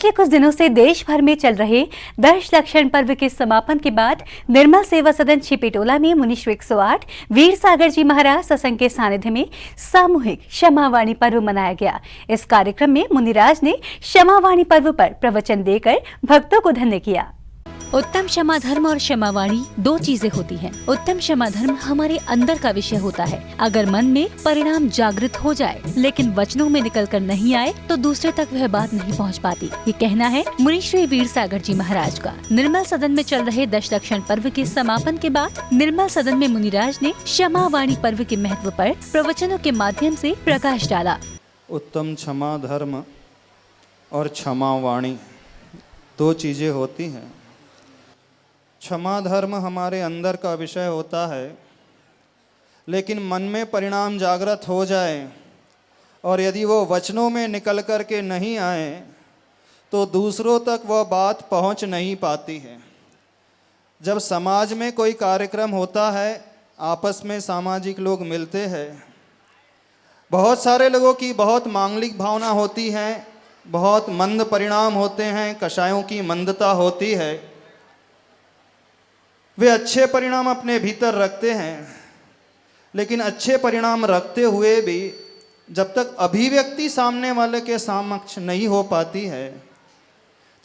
पिछले कुछ दिनों से देश भर में चल रहे दश लक्षण पर्व के समापन के बाद निर्मल सेवा सदन छिपीटोला में मुनीश्वर 108 वीर सागर जी महाराज सत्संग के सानिध्य में सामूहिक क्षमावाणी पर्व मनाया गया। इस कार्यक्रम में मुनिराज ने क्षमावाणी पर्व पर प्रवचन देकर भक्तों को धन्य किया। उत्तम क्षमा धर्म और क्षमावाणी दो चीजें होती हैं। उत्तम क्षमा धर्म हमारे अंदर का विषय होता है। अगर मन में परिणाम जागृत हो जाए लेकिन वचनों में निकल कर नहीं आए तो दूसरे तक वह बात नहीं पहुंच पाती। ये कहना है मुनीश्वर वीर सागर जी महाराज का। निर्मल सदन में चल रहे दश लक्षण पर्व के समापन के बाद निर्मल सदन में मुनिराज ने क्षमावाणी पर्व के महत्व पर प्रवचनों के माध्यम से प्रकाश डाला। उत्तम क्षमा धर्म और क्षमावाणी दो चीजें होती हैं। क्षमा धर्म हमारे अंदर का विषय होता है, लेकिन मन में परिणाम जागृत हो जाए और यदि वो वचनों में निकल कर के नहीं आए तो दूसरों तक वह बात पहुंच नहीं पाती है। जब समाज में कोई कार्यक्रम होता है, आपस में सामाजिक लोग मिलते हैं, बहुत सारे लोगों की बहुत मांगलिक भावना होती है, बहुत मंद परिणाम होते हैं, कषायों की मंदता होती है। वे अच्छे परिणाम अपने भीतर रखते हैं, लेकिन अच्छे परिणाम रखते हुए भी जब तक अभिव्यक्ति सामने वाले के समक्ष नहीं हो पाती है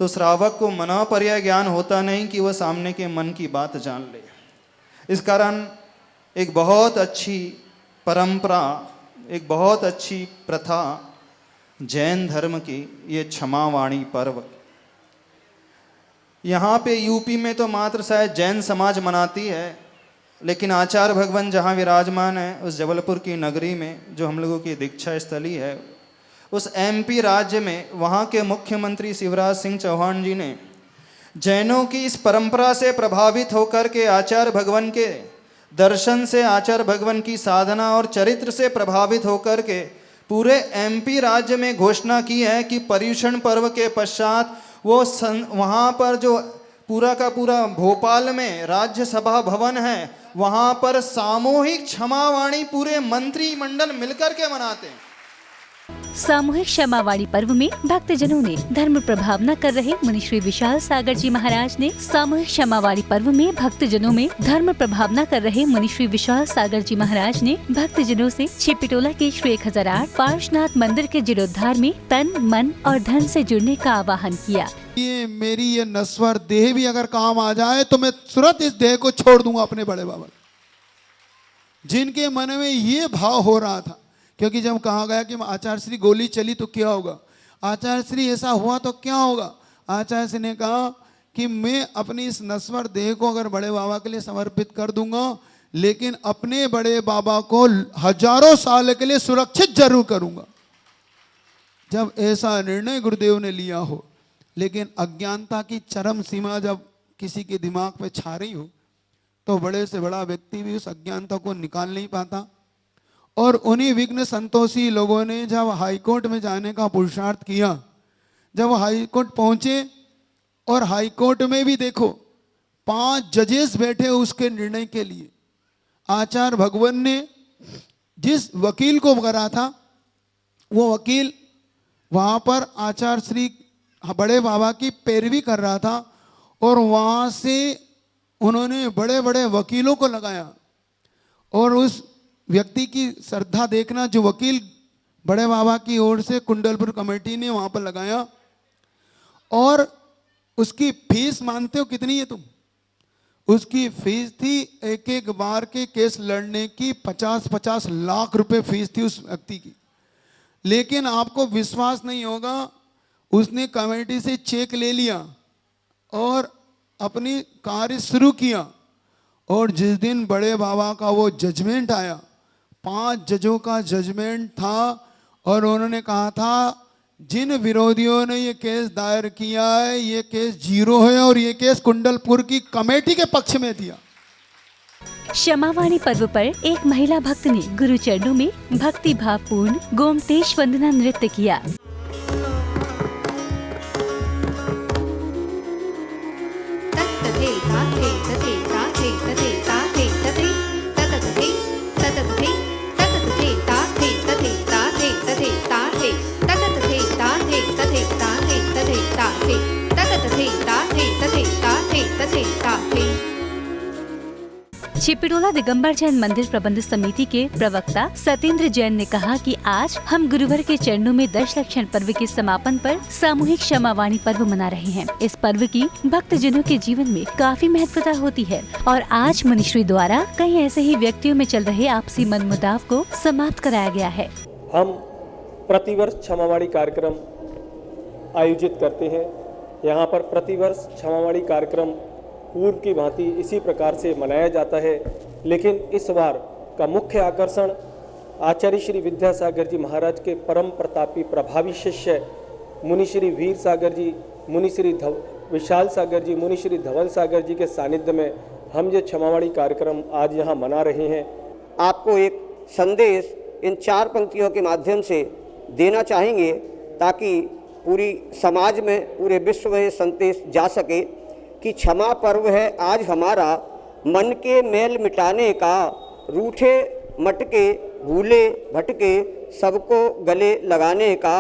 तो श्रावक को मनोपर्याय ज्ञान होता नहीं कि वह सामने के मन की बात जान ले। इस कारण एक बहुत अच्छी परंपरा, एक बहुत अच्छी प्रथा जैन धर्म की ये क्षमावाणी पर्व। यहाँ पे यूपी में तो मात्र शायद जैन समाज मनाती है, लेकिन आचार्य भगवान जहाँ विराजमान है उस जबलपुर की नगरी में जो हम लोगों की दीक्षा स्थली है, उस एमपी राज्य में वहाँ के मुख्यमंत्री शिवराज सिंह चौहान जी ने जैनों की इस परंपरा से प्रभावित होकर के आचार्य भगवान के दर्शन से, आचार्य भगवान की साधना और चरित्र से प्रभावित होकर के पूरे एमपी राज्य में घोषणा की है कि पर्युषण पर्व के पश्चात वो वहाँ पर जो पूरा का पूरा भोपाल में राज्यसभा भवन है, वहाँ पर सामूहिक क्षमावाणी पूरे मंत्रिमंडल मिलकर के मनाते हैं। सामूहिक क्षमावाणी पर्व में भक्तजनों ने धर्म प्रभाव न कर रहे मुनीश्वर विशाल सागर जी महाराज ने सामूहिक क्षमावाणी पर्व में भक्तजनों में धर्म प्रभाव न कर रहे मुनीश्वर विशाल सागर जी महाराज ने भक्तजनों से छिपीटोला के श्री 1008 पार्श्वनाथ मंदिर के जीर्णोद्धार में तन, मन और धन से जुड़ने का आह्वान किया। ये मेरी ये नश्वर देह भी अगर काम आ जाए तो मैं तुरंत इस देह को छोड़ दूंगा अपने बड़े बाबा। जिनके मन में ये भाव हो रहा था, क्योंकि जब कहा गया कि आचार्य श्री गोली चली तो क्या होगा, आचार्य श्री ऐसा हुआ तो क्या होगा, आचार्य श्री ने कहा कि मैं अपनी इस नश्वर देह को अगर बड़े बाबा के लिए समर्पित कर दूंगा, लेकिन अपने बड़े बाबा को हजारों साल के लिए सुरक्षित जरूर करूंगा। जब ऐसा निर्णय गुरुदेव ने लिया हो, लेकिन अज्ञानता की चरम सीमा जब किसी के दिमाग पे छा रही हो तो बड़े से बड़ा व्यक्ति भी उस अज्ञानता को निकाल नहीं पाता। और उन्हीं विघ्न संतोषी लोगों ने जब हाईकोर्ट में जाने का पुरुषार्थ किया, जब हाईकोर्ट पहुंचे और हाईकोर्ट में भी देखो 5 जजेस बैठे उसके निर्णय के लिए। आचार्य भगवान ने जिस वकील को करा था वो वकील वहां पर आचार्य श्री बड़े बाबा की पैरवी कर रहा था और वहां से उन्होंने बड़े बड़े वकीलों को लगाया और उस व्यक्ति की श्रद्धा देखना, जो वकील बड़े बाबा की ओर से कुंडलपुर कमेटी ने वहां पर लगाया। और उसकी फीस मानते हो कितनी है तुम? उसकी फीस थी एक बार के केस लड़ने की 50-50 लाख रुपए फीस थी उस व्यक्ति की। लेकिन आपको विश्वास नहीं होगा, उसने कमेटी से चेक ले लिया और अपनी कार्य शुरू किया। और जिस दिन बड़े बाबा का वो जजमेंट आया, 5 जजों का जजमेंट था और उन्होंने कहा था जिन विरोधियों ने ये केस दायर किया है ये केस 0 है और ये केस कुंडलपुर की कमेटी के पक्ष में दिया। क्षमावाणी पर्व पर एक महिला भक्त ने गुरु चरणों में भक्ति भावपूर्ण गोमतेश वंदना नृत्य किया। ता छिपिटोला दिगंबर जैन मंदिर प्रबंध समिति के प्रवक्ता सत्येंद्र जैन ने कहा कि आज हम गुरुवर के चरणों में दशलक्षण पर्व के समापन पर सामूहिक क्षमावाणी पर्व मना रहे हैं। इस पर्व की भक्तजनों के जीवन में काफी महत्वता होती है और आज मुनिश्री द्वारा कई ऐसे ही व्यक्तियों में चल रहे आपसी मनमुटाव को समाप्त कराया गया है। हम प्रतिवर्ष क्षमावाणी कार्यक्रम आयोजित करते हैं। यहाँ पर प्रतिवर्ष क्षमावाणी कार्यक्रम पूर्व की भांति इसी प्रकार से मनाया जाता है, लेकिन इस बार का मुख्य आकर्षण आचार्य श्री विद्यासागर जी महाराज के परम प्रतापी प्रभावी शिष्य मुनि श्री वीर सागर जी, मुनि श्री विशाल सागर जी, मुनि श्री धवल सागर जी के सानिध्य में हम ये क्षमावाणी कार्यक्रम आज यहाँ मना रहे हैं। आपको एक संदेश इन 4 पंक्तियों के माध्यम से देना चाहेंगे ताकि पूरी समाज में, पूरे विश्व में संदेश जा सके कि क्षमा पर्व है आज हमारा मन के मैल मिटाने का, रूठे मटके भूले भटके सबको गले लगाने का।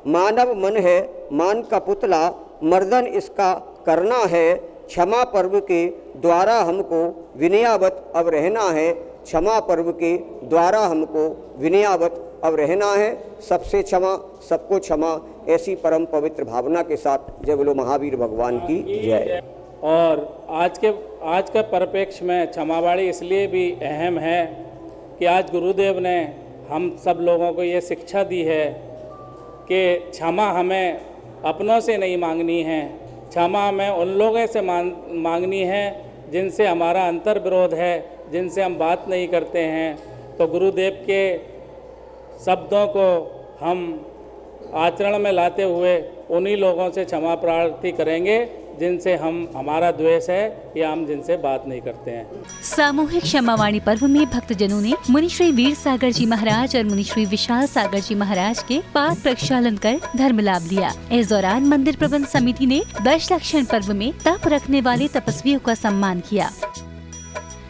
मानव मन है मान का पुतला, मर्दन इसका करना है। क्षमा पर्व के द्वारा हमको विनयावत अब रहना है। क्षमा पर्व के द्वारा हमको विनयावत अब रहना है। सबसे क्षमा, सबको क्षमा, ऐसी परम पवित्र भावना के साथ जय बोलो महावीर भगवान की जय। और आज के परिप्रेक्ष्य में क्षमावाणी इसलिए भी अहम है कि आज गुरुदेव ने हम सब लोगों को ये शिक्षा दी है कि क्षमा हमें अपनों से नहीं मांगनी है, क्षमा हमें उन लोगों से मांगनी है जिनसे हमारा अंतर विरोध है, जिनसे हम बात नहीं करते हैं। तो गुरुदेव के शब्दों को हम आचरण में लाते हुए उन्हीं लोगों से क्षमा प्रार्थी करेंगे जिनसे हमारा द्वेष है या हम जिनसे बात नहीं करते हैं। सामूहिक क्षमावाणी पर्व में भक्तजनों ने मुनिश्री वीर सागर जी महाराज और मुनिश्री विशाल सागर जी महाराज के पाठ प्रक्षालन कर धर्म लाभ लिया। इस दौरान मंदिर प्रबंध समिति ने दशलक्षण पर्व में तप रखने वाले तपस्वियों का सम्मान किया।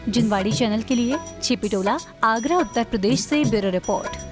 जुनवाड़ी चैनल के लिए छिपिटोला, आगरा, उत्तर प्रदेश से ब्यूरो रिपोर्ट।